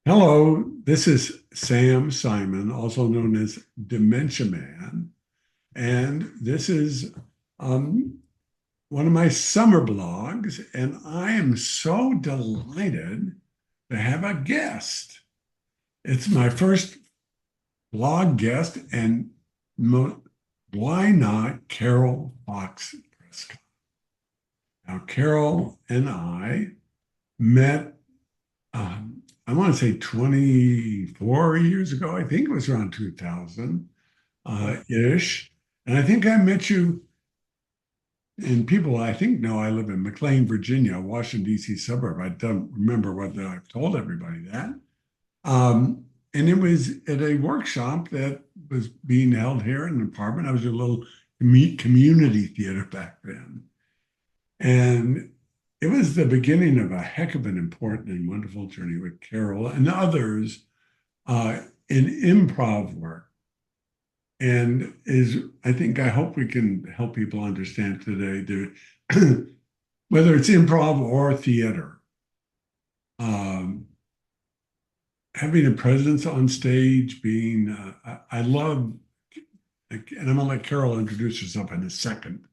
Hello, this is Sam Simon, also known as Dementia Man, and this is um, one of my summer blogs, and I am so delighted to have a guest. It's my first blog guest, and why not Carol Fox Prescott? Now, Carol and I met I want to say 24 years ago. I think it was around 2000 ish. And I think I met you, and people I think know I live in McLean, Virginia, a Washington, D.C. suburb. I don't remember whether I've told everybody that. Um, and it was at a workshop that was being held here in an apartment. I was a little community theater back then. And it was the beginning of a heck of an important and wonderful journey with Carol and others in improv work. And I hope we can help people understand today that whether it's improv or theater, um, having a presence on stage, I love, and I'm gonna let Carol introduce herself in a second,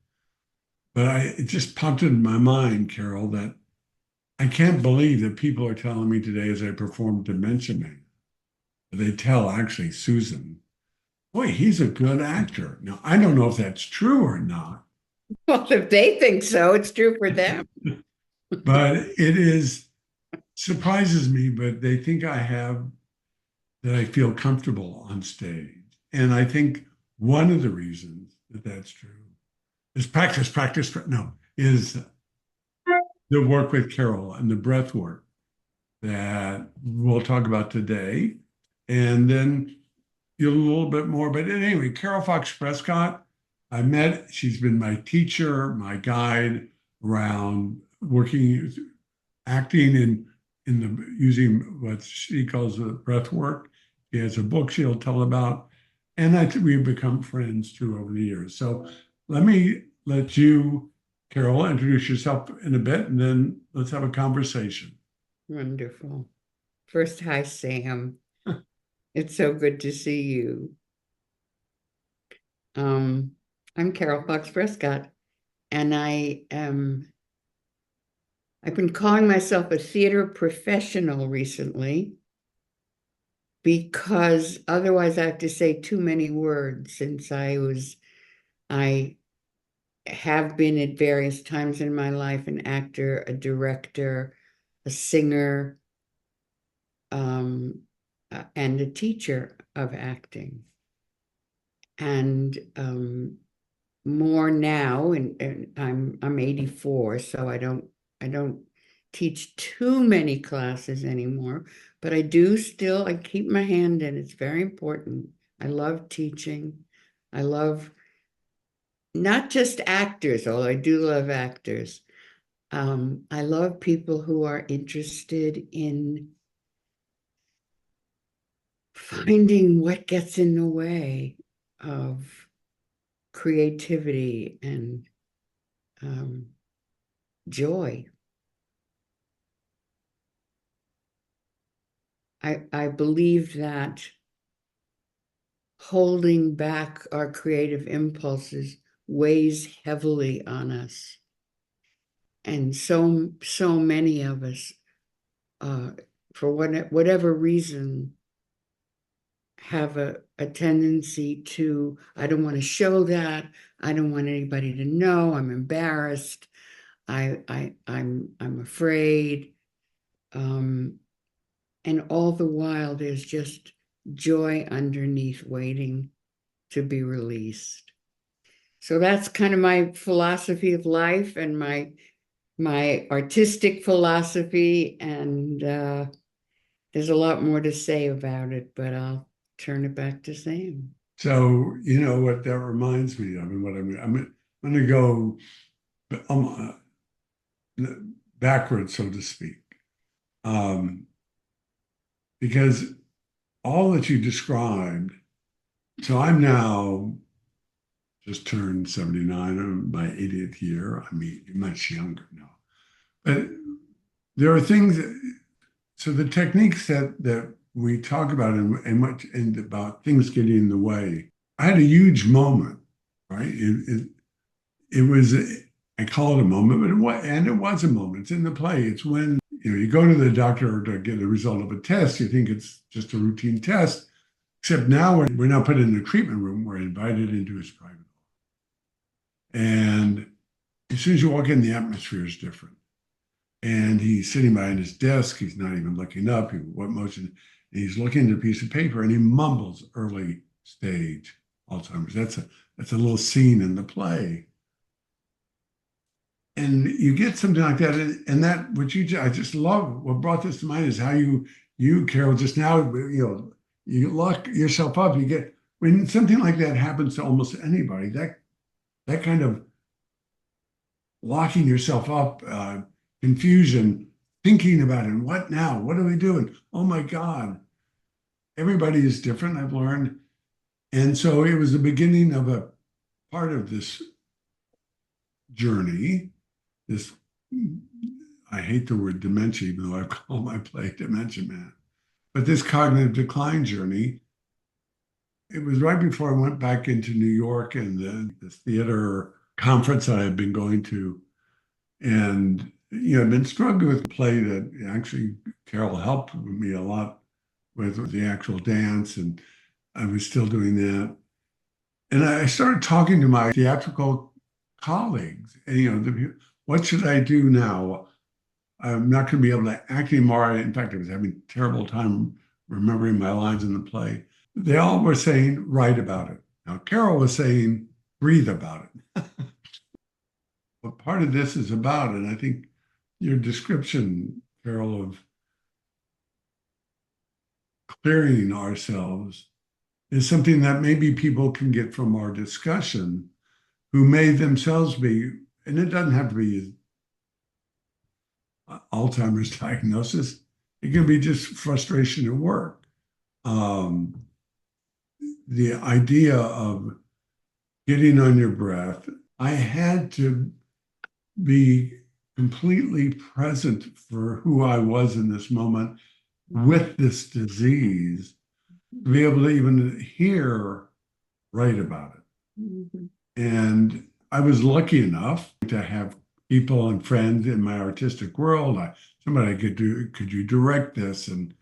but it just popped in my mind, Carol, that I can't believe that people are telling me today as I perform Dementia Man, they tell actually Susan, boy, he's a good actor. Now, I don't know if that's true or not, Well, if they think so, it's true for them. but surprises me, but they think that I feel comfortable on stage. And I think one of the reasons that that's true is no, is the work with Carol and the breath work that we'll talk about today. And then a little bit more. But anyway, Carol Fox Prescott, she's been my teacher, my guide around working, acting in the using what she calls the breath work. She has a book she'll tell about. And we've become friends too over the years. So let me let you, Carol, introduce yourself in a bit, and then let's have a conversation. Wonderful. First, hi, Sam. It's so good to see you. Um, I'm Carol Fox Prescott, and I've been calling myself a theater professional recently because otherwise I have to say too many words since I have been at various times in my life an actor, a director, a singer, um, and a teacher of acting. And more now, and I'm 84, so I don't teach too many classes anymore, but I keep my hand in. It's very important. I love teaching. I love not just actors, although I do love actors. I love people who are interested in finding what gets in the way of creativity and um, joy. I believe that holding back our creative impulses weighs heavily on us. And so many of us, uh, for whatever reason, have a tendency to, I don't want to show that. I don't want anybody to know. I'm embarrassed. I'm afraid. Um, and all the while, there's just joy underneath waiting to be released. So that's kind of my philosophy of life and my artistic philosophy. And there's a lot more to say about it, but I'll turn it back to Sam. So, you know what that reminds me of, and I'm going to go um, backwards, so to speak, um, because all that you described. So I'm now just turned 79, I'm my 80th year. I mean, much younger now, but there are things. So the techniques that we talk about and about things getting in the way, I had a huge moment, right? It was I call it a moment, but it was a moment. It's in the play. It's when you go to the doctor to get the result of a test. You think it's just a routine test, except now we're not put in the treatment room. We're invited into his private hall, and as soon as you walk in, the atmosphere is different. And he's sitting behind his desk. He's not even looking up. What motion? He's looking at a piece of paper and he mumbles early stage Alzheimer's. That's a little scene in the play. And you get something like that. And that, I just love what brought this to mind is how you, Carol, just now, you lock yourself up. When something like that happens to almost anybody, that kind of locking yourself up, confusion, thinking about it. What now? What are we doing? Oh my God. Everybody is different, I've learned. And so it was the beginning of a part of this journey. I hate the word dementia, even though I call my play Dementia Man. But this cognitive decline journey, it was right before I went back into New York and the theater conference that I had been going to. And I've been struggling with a play that actually Carol helped me a lot with the actual dance, and I was still doing that. And I started talking to my theatrical colleagues, and what should I do now? I'm not going to be able to act anymore. In fact, I was having a terrible time remembering my lines in the play. They all were saying, write about it. Now, Carol was saying, breathe about it. What part of this is about, and I think your description, Carol, of clearing ourselves is something that maybe people can get from our discussion who may themselves be, and it doesn't have to be Alzheimer's diagnosis, it can be just frustration at work. The idea of getting on your breath, I had to be completely present for who I was in this moment with this disease, to be able to even write about it. Mm-hmm. And I was lucky enough to have people and friends in my artistic world. Somebody could you direct this and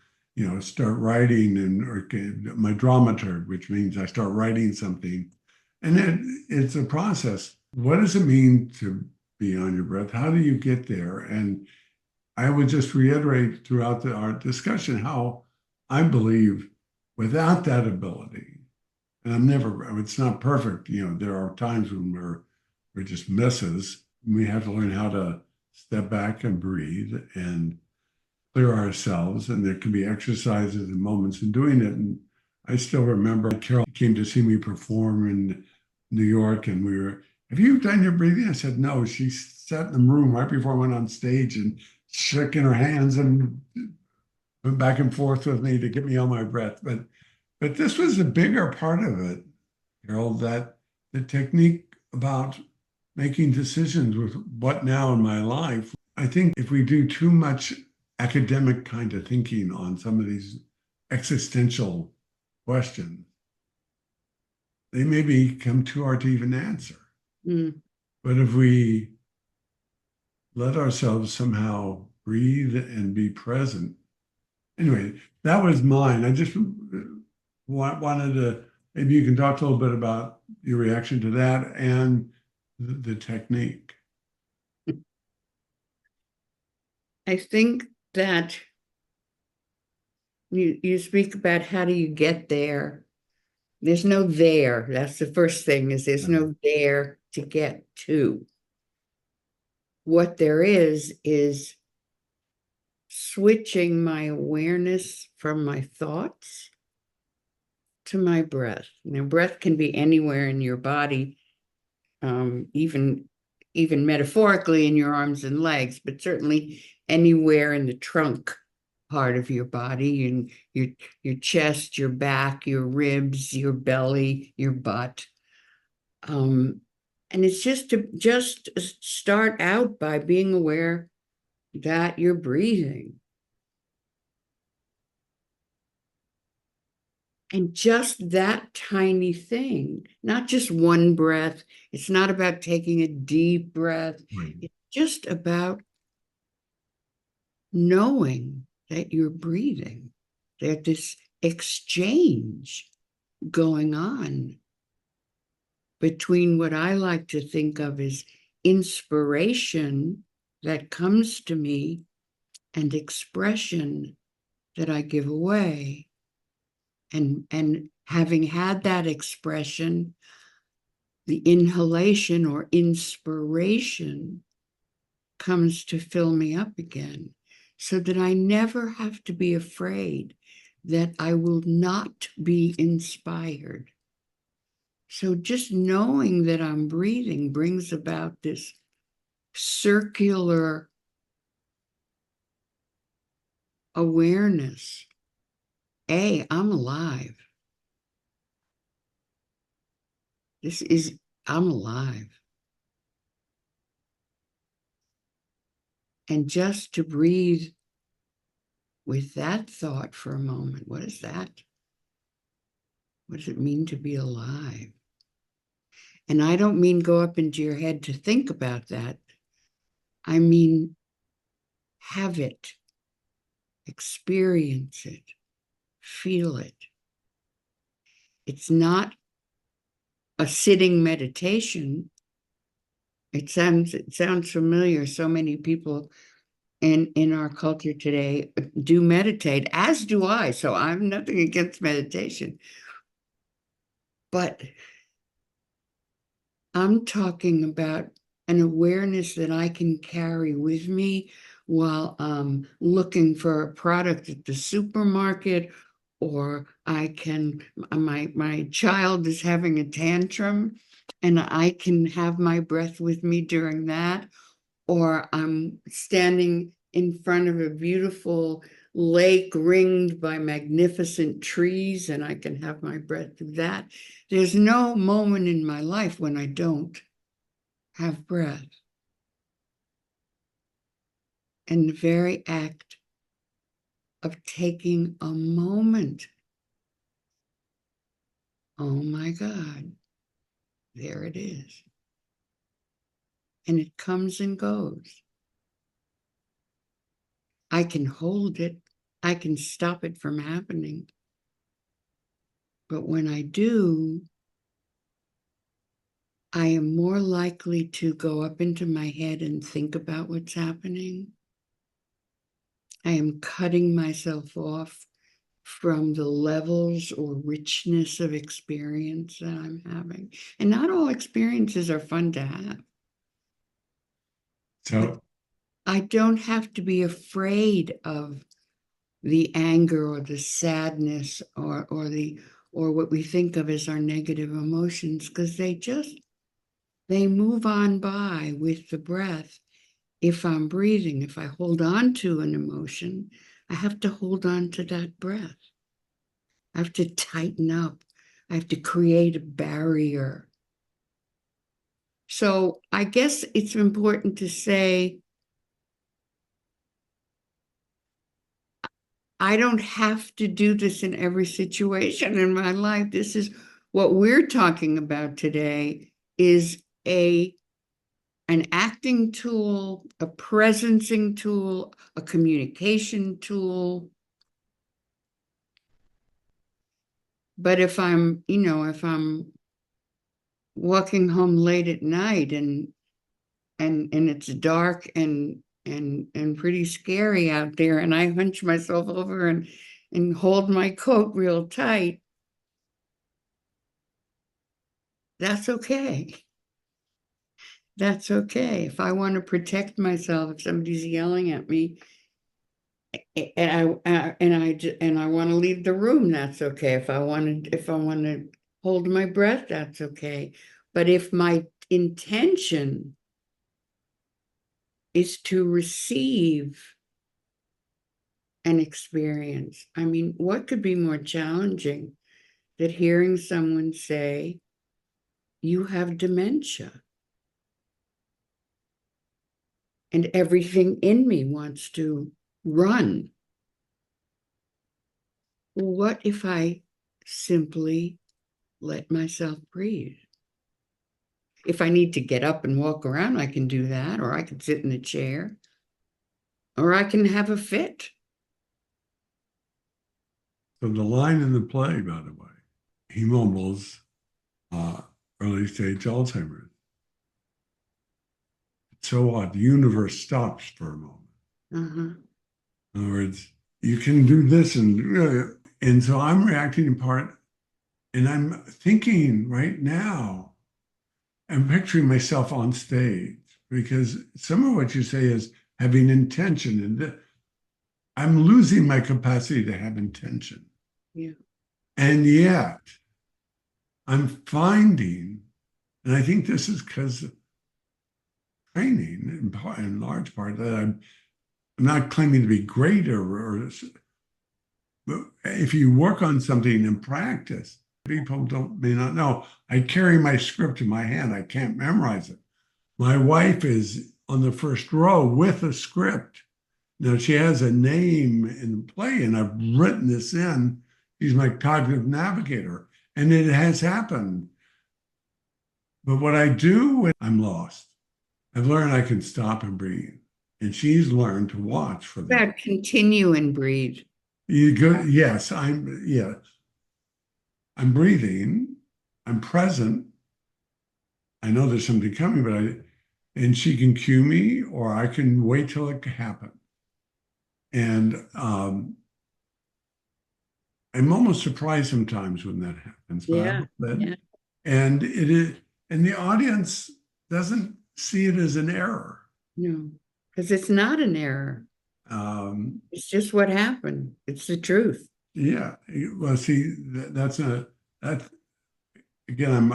start writing, or my dramaturg, which means I start writing something. And it's a process. What does it mean to be on your breath? How do you get there? And I would just reiterate throughout our discussion how I believe without that ability, and it's not perfect. There are times when we're just misses. We have to learn how to step back and breathe and clear ourselves. And there can be exercises and moments in doing it. And I still remember Carol came to see me perform in New York, and have you done your breathing? I said, no. She sat in the room right before I went on stage and shook in her hands and went back and forth with me to get me on my breath. But this was the bigger part of it, Carol, that the technique about making decisions with what now in my life. I think if we do too much academic kind of thinking on some of these existential questions, they may become too hard to even answer. Mm. But if we let ourselves somehow breathe and be present. Anyway, that was mine. I just wanted to, maybe you can talk a little bit about your reaction to that and the technique. I think that you speak about how do you get there. There's no there. That's the first thing, is there's no there to get to. What there is switching my awareness from my thoughts to my breath. Breath can be anywhere in your body, even metaphorically in your arms and legs, but certainly anywhere in the trunk part of your body, and your chest, your back, your ribs, your belly, your butt. And it's just to start out by being aware that you're breathing. And just that tiny thing, not just one breath, it's not about taking a deep breath, Right. it's just about knowing that you're breathing, that this exchange going on between what I like to think of as inspiration that comes to me and expression that I give away. And having had that expression, the inhalation or inspiration comes to fill me up again, so that I never have to be afraid that I will not be inspired. So just knowing that I'm breathing brings about this circular awareness. I'm alive. This is, I'm alive. And just to breathe with that thought for a moment. What is that? What does it mean to be alive? And I don't mean go up into your head to think about that. I mean, have it, experience it, feel it. It's not a sitting meditation. It sounds familiar. So many people in our culture today do meditate, as do I. So I'm nothing against meditation. But I'm talking about an awareness that I can carry with me while I'm looking for a product at the supermarket, or my child is having a tantrum and I can have my breath with me during that, or I'm standing in front of a beautiful lake ringed by magnificent trees and I can have my breath through that. There's no moment in my life when I don't have breath. And the very act of taking a moment, oh my God, there it is. And it comes and goes. I can hold it. I can stop it from happening. But when I do, I am more likely to go up into my head and think about what's happening. I am cutting myself off from the levels or richness of experience that I'm having. And not all experiences are fun to have. But So, I don't have to be afraid of the anger or the sadness or what we think of as our negative emotions, because they move on by with the breath. If I'm breathing, if I hold on to an emotion, I have to hold on to that breath. I have to tighten up. I have to create a barrier. So I guess it's important to say, I don't have to do this in every situation in my life. This is what we're talking about today is an acting tool, a presencing tool, a communication tool. But if I'm walking home late at night and it's dark and pretty scary out there, and I hunch myself over and hold my coat real tight, that's okay. That's okay. If I want to protect myself, if somebody's yelling at me, and I want to leave the room, that's okay. If I want to hold my breath, that's okay. But if my intention is to receive an experience, I mean, what could be more challenging than hearing someone say, "You have dementia," and everything in me wants to run. What if I simply let myself breathe. If I need to get up and walk around, I can do that, or I can sit in a chair, or I can have a fit. So the line in the play, by the way, he mumbles uh, early stage Alzheimer's. It's so odd. The universe stops for a moment. Uh-huh. In other words, you can do this, and so I'm reacting in part, and I'm thinking right now, I'm picturing myself on stage because some of what you say is having intention, and I'm losing my capacity to have intention. Yeah. And yet I'm finding, and I think this is because of training in large part, that I'm not claiming to be great but if you work on something in practice, people may not know. I carry my script in my hand. I can't memorize it. My wife is on the first row with a script. Now she has a name in the play, and I've written this in. She's my cognitive navigator, and it has happened. But what I do when I'm lost, I've learned I can stop and breathe, and she's learned to watch for that. About continue and breathe. You go, yes, I'm breathing, I'm present. I know there's something coming, and she can cue me, or I can wait till it happens. And I'm almost surprised sometimes when that happens, but I love it. Yeah. And it is, and the audience doesn't see it as an error. No, because it's not an error. It's just what happened. It's the truth. Yeah. Well, see, that's again,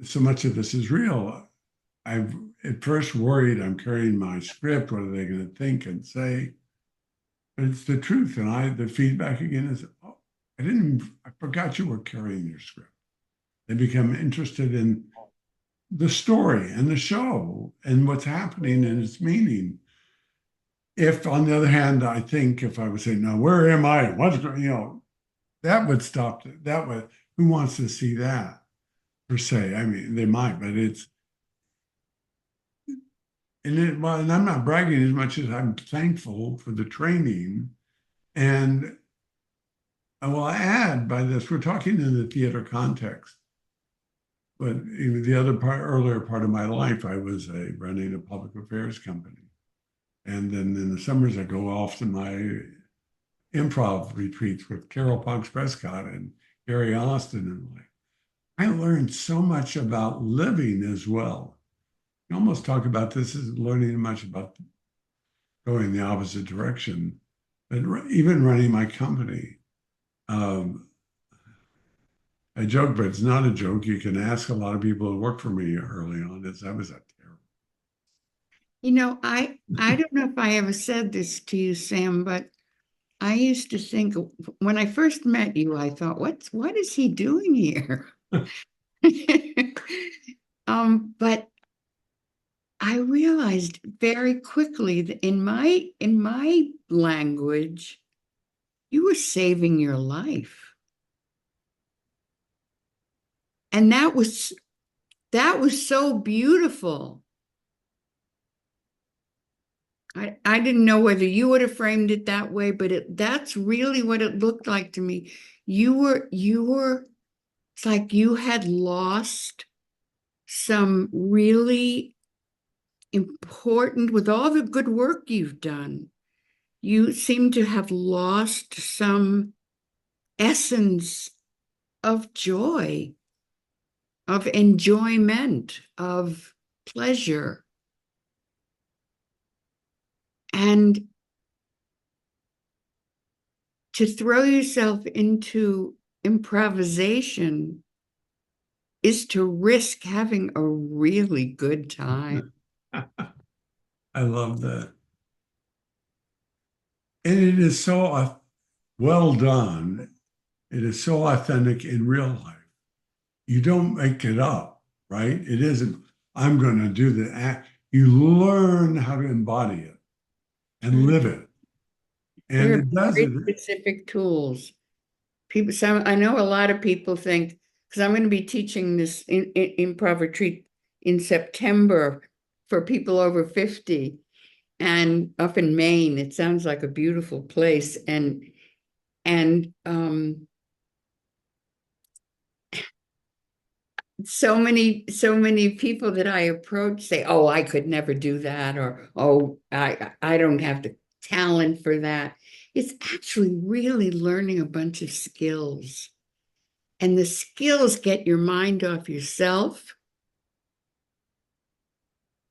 so much of this is real. I've at first worried I'm carrying my script. What are they going to think and say? But it's the truth. And the feedback again is, oh, I forgot you were carrying your script. They become interested in the story and the show and what's happening and its meaning. If, on the other hand, I think if I would say, no, where am I? What's going, that would stop. Who wants to see that per se? I mean, they might, but and I'm not bragging as much as I'm thankful for the training. And I will add by this, we're talking in the theater context. But the earlier part of my life, I was running a public affairs company. And then in the summers, I go off to my improv retreats with Fox Prescott and Gary Austin. And I learned so much about living as well. You almost talk about this as learning much about going the opposite direction. But even running my company, I joke, but it's not a joke. You can ask a lot of people who worked for me early on. That was a terrible. I don't know if I ever said this to you, Sam, but I used to think when I first met you, I thought, what is he doing here? But I realized very quickly that in my language, you were saving your life. And that was so beautiful. I didn't know whether you would have framed it that way, but that's really what it looked like to me. You were, it's like you had lost some really important, with all the good work you've done, you seem to have lost some essence of joy, of enjoyment, of pleasure. And to throw yourself into improvisation is to risk having a really good time. I love that. And it is so well done. It is so authentic in real life. You don't make it up, right? It isn't, I'm going to do the act. You learn how to embody it and live it. And There are it does very it. specific tools. I know a lot of people think, because I'm going to be teaching this improv retreat in September for people over 50 and up in Maine. It sounds like a beautiful place. And so many people that I approach say, "Oh, I could never do that," or "Oh, I don't have the talent for that." It's actually really learning a bunch of skills. And the skills get your mind off yourself.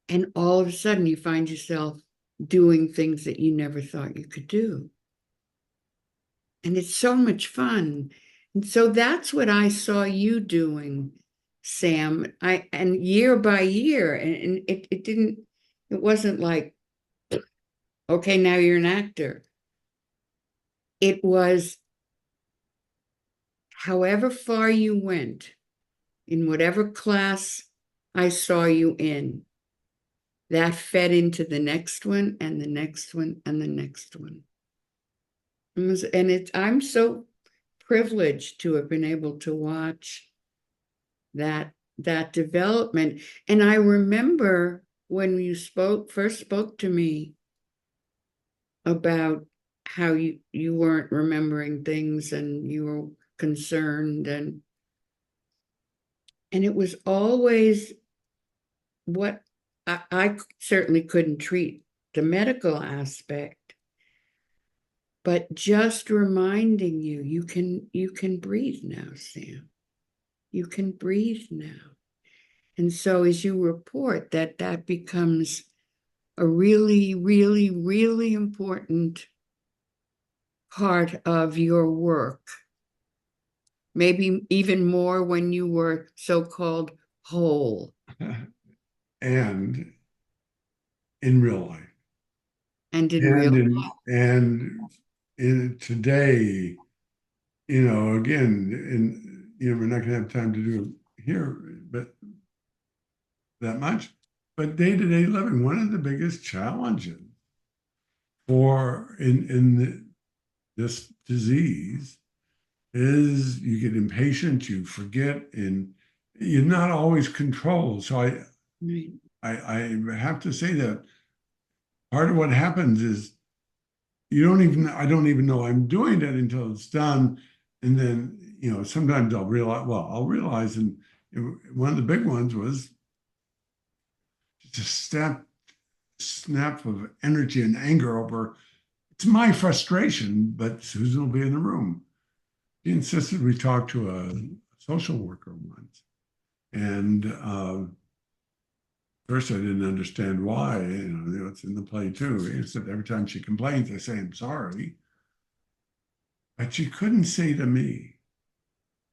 And all of a sudden, you find yourself doing things that you never thought you could do. And it's so much fun. And so that's what I saw you doing, Sam. And year by year, and it wasn't like, okay, now you're an actor. It was however far you went in whatever class I saw you in, that fed into the next one and the next one and the next one. I'm so privileged to have been able to watch that development. And I remember when you first spoke to me about how you weren't remembering things and you were concerned, and it was always what I certainly couldn't treat the medical aspect, but just reminding you can breathe now, Sam. You can breathe now. And so as you report that becomes a really, really, really important part of your work. Maybe even more when you were so-called whole. And in real life. And in real And in today, again, we're not gonna have time to do it here, but that much. But day-to-day living, one of the biggest challenges for this disease is you get impatient, you forget, and you're not always controlled. So right. I have to say that part of what happens is I don't even know I'm doing it until it's done. And then, sometimes I'll realize, and one of the big ones was just a snap of energy and anger over, it's my frustration, but Susan will be in the room. She insisted we talk to a social worker once. And first, I didn't understand why. It's in the play too. It's that every time she complains, I say, I'm sorry. But she couldn't say to me,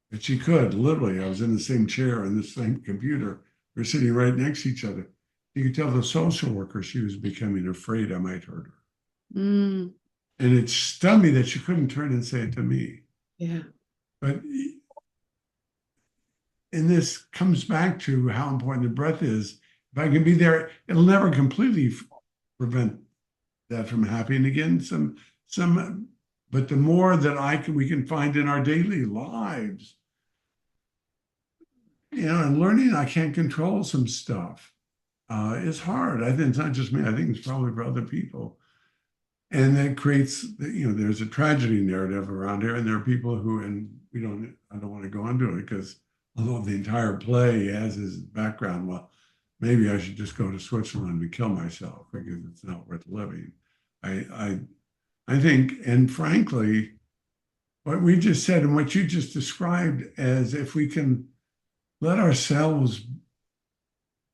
but she could, literally. I was in the same chair on the same computer. We were sitting right next to each other. You could tell the social worker she was becoming afraid I might hurt her. Mm, And it stunned me that she couldn't turn and say it to me. yeah. But, and this comes back to how important the breath is. If I can be there, it'll never completely prevent that from happening again. But the more that we can find in our daily lives, and learning I can't control some stuff is hard. I think it's not just me. I think it's probably for other people. And that creates, there's a tragedy narrative around here, and there are people who, and I don't want to go into it because although the entire play has his background, well, maybe I should just go to Switzerland and kill myself because it's not worth living. I think, and frankly, what we just said and what you just described as if we can let ourselves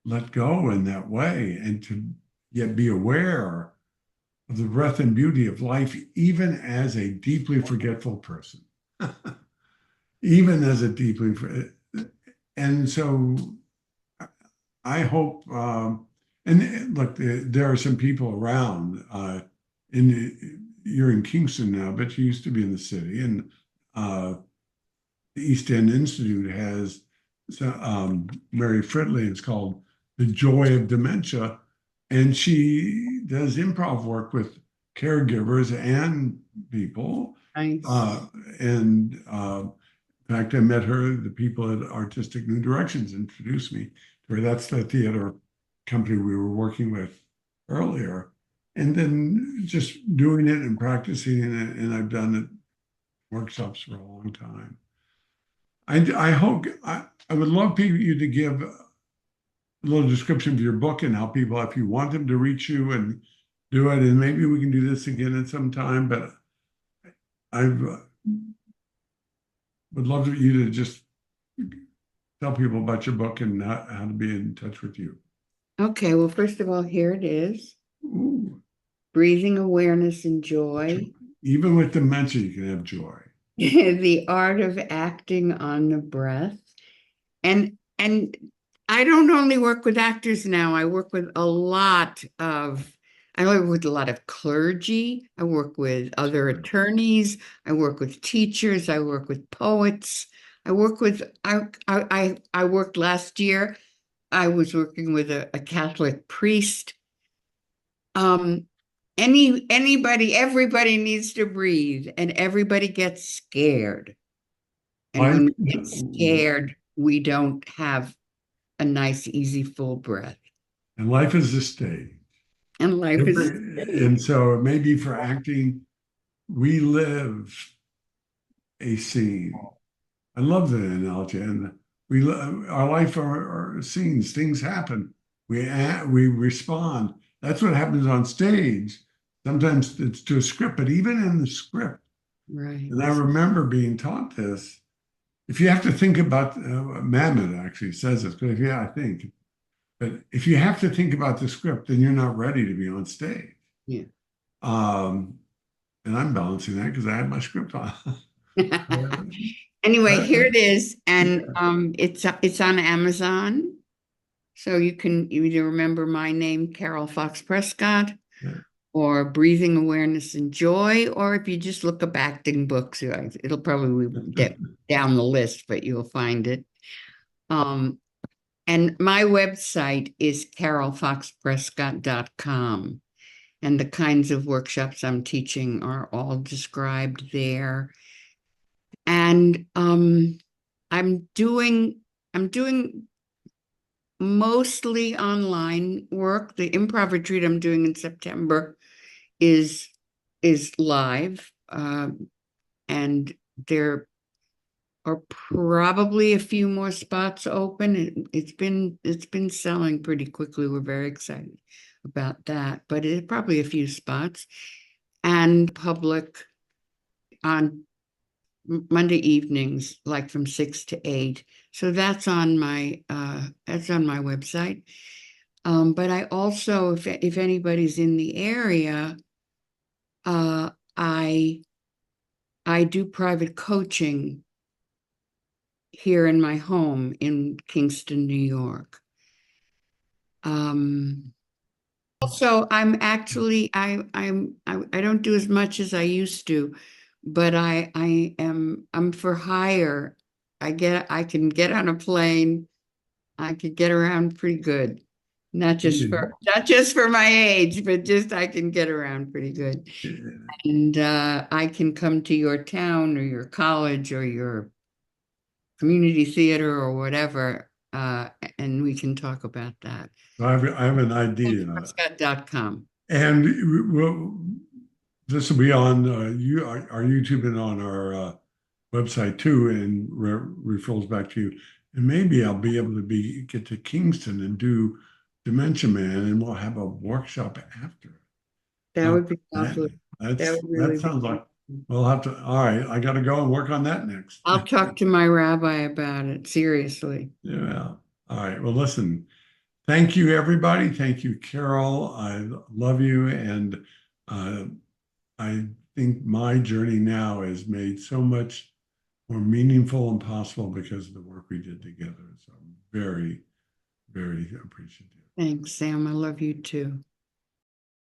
let go in that way and to yet be aware of the breadth and beauty of life, even as a deeply forgetful person, even as a and so I hope, and look, there are some people around you're in Kingston now, but you used to be in the city, and the East End Institute has Mary Fridley. It's called The Joy of Dementia, and she does improv work with caregivers and people, Nice. Uh, and in fact, I met her, the people at Artistic New Directions introduced me to her. That's the theater company we were working with earlier. And then just doing it and practicing it, and I've done it workshops for a long time. I hope I would love you to give a little description of your book and how people, if you want them to reach you and do it, and maybe we can do this again at some time. But I would love you to just tell people about your book and how to be in touch with you. Okay, well, first of all, here it is. Ooh, Breathing awareness and joy. even with dementia, you can have joy. The art of acting on the breath. And I don't only work with actors now. I work with I work with a lot of clergy. I work with other attorneys. I work with teachers. I work with poets. I worked last year. I was working with a Catholic priest. Um, everybody needs to breathe, and everybody gets scared. And Life, when we get scared, we don't have a nice, easy, full breath. and life is a stage. And life is And so it may be for acting, we live a scene. I love the analogy. And our life are scenes. Things happen. We respond. That's what happens on stage. Sometimes it's to a script, but even in the script, right. and I remember being taught this. If you have to think about, Mamet actually says this, but yeah, I think, but if you have to think about the script, then you're not ready to be on stage. Yeah. Um, and I'm balancing that because I had my script on. Anyway, Uh, here it is, and yeah, it's on Amazon, so you can either remember my name, Carol Fox Prescott, yeah. or Breathing Awareness and Joy, or if you just look up acting books, it'll probably be down the list, but you'll find it. Um, and my website is carolfoxprescott.com, and the kinds of workshops I'm teaching are all described there. And I'm doing mostly online work. The improv retreat I'm doing in September is live, and there are probably a few more spots open. It's been selling pretty quickly. We're very excited about that, but it's probably a few spots, and public on Monday evenings, like from 6 to 8. So that's on my website. But I also, if anybody's in the area, uh, I I do private coaching here in my home in Kingston, New York. Also, I don't do as much as I used to, but I'm for hire. I can get on a plane. I could get around pretty good. Not just for my age, but just I can get around pretty good. And I can come to your town or your college or your community theater or whatever, and we can talk about that. I have an idea, Prescott.com. and this will be on our YouTube and on our website too, and refers back to you. And maybe I'll be able to get to Kingston and do Dementia Man, and we'll have a workshop after. That Uh, would be lovely. That would that really be sounds like lovely. we'll have to. All right, I got to go and work on that next. I'll talk to my rabbi about it, seriously. Yeah. All right. Well, listen. Thank you, everybody. Thank you, Carol. I love you, and uh, I think my journey now is made so much more meaningful and possible because of the work we did together. So I'm very, very appreciative. Thanks, Sam. I love you too.